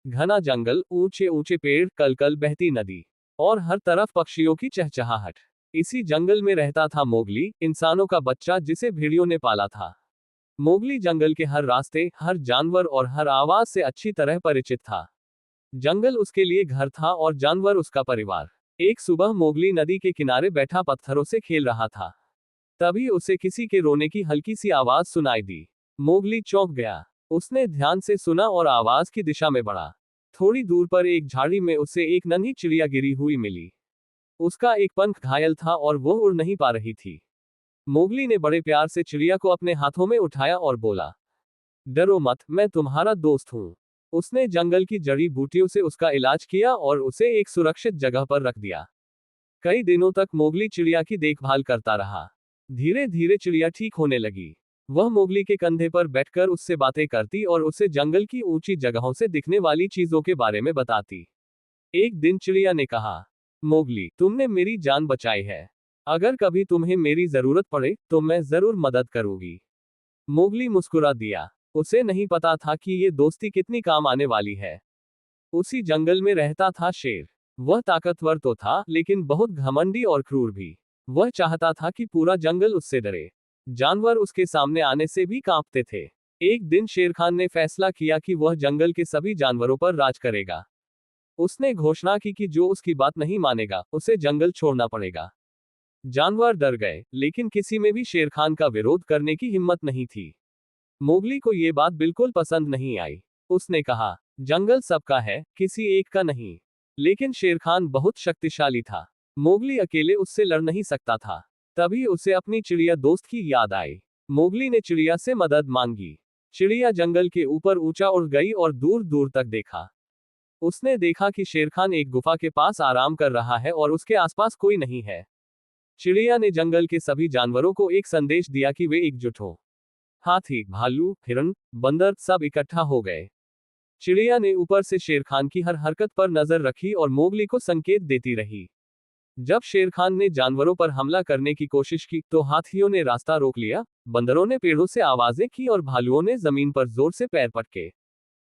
घना जंगल, ऊंचे ऊंचे पेड़, कलकल बहती नदी और हर तरफ पक्षियों की चहचहाहट। इसी जंगल में रहता था मोगली, इंसानों का बच्चा जिसे भेड़ियों ने पाला था। मोगली जंगल के हर रास्ते, हर जानवर और हर आवाज से अच्छी तरह परिचित था। जंगल उसके लिए घर था और जानवर उसका परिवार। एक सुबह मोगली नदी के किनारे बैठा पत्थरों से खेल रहा था। तभी उसे किसी के रोने की हल्की सी आवाज सुनाई दी। मोगली चौंक गया। उसने ध्यान से सुना और आवाज की दिशा में बढ़ा। थोड़ी दूर पर एक झाड़ी में उसे एक नन्ही चिड़िया गिरी हुई मिली। उसका एक पंख घायल था और वो उड़ नहीं पा रही थी। मोगली ने बड़े प्यार से चिड़िया को अपने हाथों में उठाया और बोला, डरो मत, मैं तुम्हारा दोस्त हूँ। उसने जंगल की जड़ी बूटियों से उसका इलाज किया और उसे एक सुरक्षित जगह पर रख दिया। कई दिनों तक मोगली चिड़िया की देखभाल करता रहा। धीरे धीरे चिड़िया ठीक होने लगी। वह मोगली के कंधे पर बैठकर उससे बातें करती और उसे जंगल की ऊंची जगहों से दिखने वाली चीजों के बारे में बताती। एक दिन चिड़िया ने कहा, मोगली, तुमने मेरी जान बचाई है। अगर कभी तुम्हें मेरी जरूरत पड़े तो मैं जरूर मदद करूंगी। मोगली मुस्कुरा दिया। उसे नहीं पता था कि ये दोस्ती कितनी काम आने वाली है। उसी जंगल में रहता था शेर। वह ताकतवर तो था, लेकिन बहुत घमंडी और क्रूर भी। वह चाहता था कि पूरा जंगल उससे डरे। जानवर उसके सामने आने से भी कांपते थे। एक दिन शेर खान ने फैसला किया कि वह जंगल के सभी जानवरों पर राज करेगा। उसने घोषणा की कि जो उसकी बात नहीं मानेगा, उसे जंगल छोड़ना पड़ेगा। जानवर डर गए, लेकिन किसी में भी शेर खान का विरोध करने की हिम्मत नहीं थी। मोगली को ये बात बिल्कुल पसंद नहीं आई। उसने कहा, जंगल सबका है, किसी एक का नहीं। लेकिन शेर खान बहुत शक्तिशाली था। मोगली अकेले उससे लड़ नहीं सकता था। तभी उसे अपनी चिड़िया दोस्त की याद आई। मोगली ने चिड़िया से मदद मांगी। चिड़िया जंगल के ऊपर ऊंचा उड़ गई और दूर दूर तक देखा। उसने देखा कि शेर खान एक गुफा के पास आराम कर रहा है और उसके आसपास कोई नहीं है। चिड़िया ने जंगल के सभी जानवरों को एक संदेश दिया कि वे एकजुट हो। हाथी, भालू, हिरण, बंदर सब इकट्ठा हो गए। चिड़िया ने ऊपर से शेर खान की हर हरकत पर नजर रखी और मोगली को संकेत देती रही। जब शेर खान ने जानवरों पर हमला करने की कोशिश की तो हाथियों ने रास्ता रोक लिया, बंदरों ने पेड़ों से आवाजें की और भालुओं ने जमीन पर जोर से पैर पटके।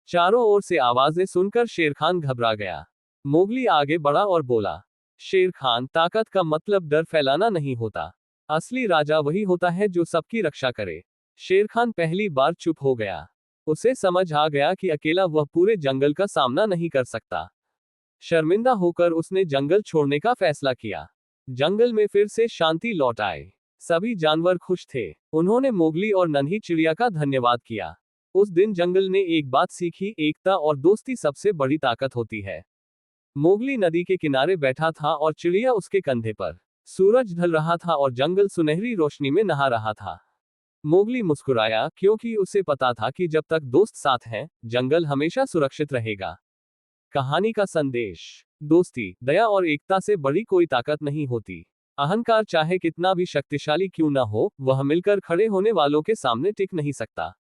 चारों ओर से आवाजें सुनकर शेर खान घबरा गया। मोगली आगे बढ़ा और बोला, शेर खान, ताकत का मतलब डर फैलाना नहीं होता। असली राजा वही होता है जो सबकी रक्षा करे। शेर खान पहली बार चुप हो गया। उसे समझ आ गया कि अकेला वह पूरे जंगल का सामना नहीं कर सकता। शर्मिंदा होकर उसने जंगल छोड़ने का फैसला किया। जंगल में फिर से शांति लौट आई। सभी जानवर खुश थे। उन्होंने मोगली और नन्ही चिड़िया का धन्यवाद किया। उस दिन जंगल ने एक बात सीखी, एकता और दोस्ती सबसे बड़ी ताकत होती है। मोगली नदी के किनारे बैठा था और चिड़िया उसके कंधे पर। सूरज ढल रहा था और जंगल सुनहरी रोशनी में नहा रहा था। मोगली मुस्कुराया, क्योंकि उसे पता था कि जब तक दोस्त साथ हैं, जंगल हमेशा सुरक्षित रहेगा। कहानी का संदेश, दोस्ती, दया और एकता से बड़ी कोई ताकत नहीं होती। अहंकार चाहे कितना भी शक्तिशाली क्यों ना हो, वह मिलकर खड़े होने वालों के सामने टिक नहीं सकता।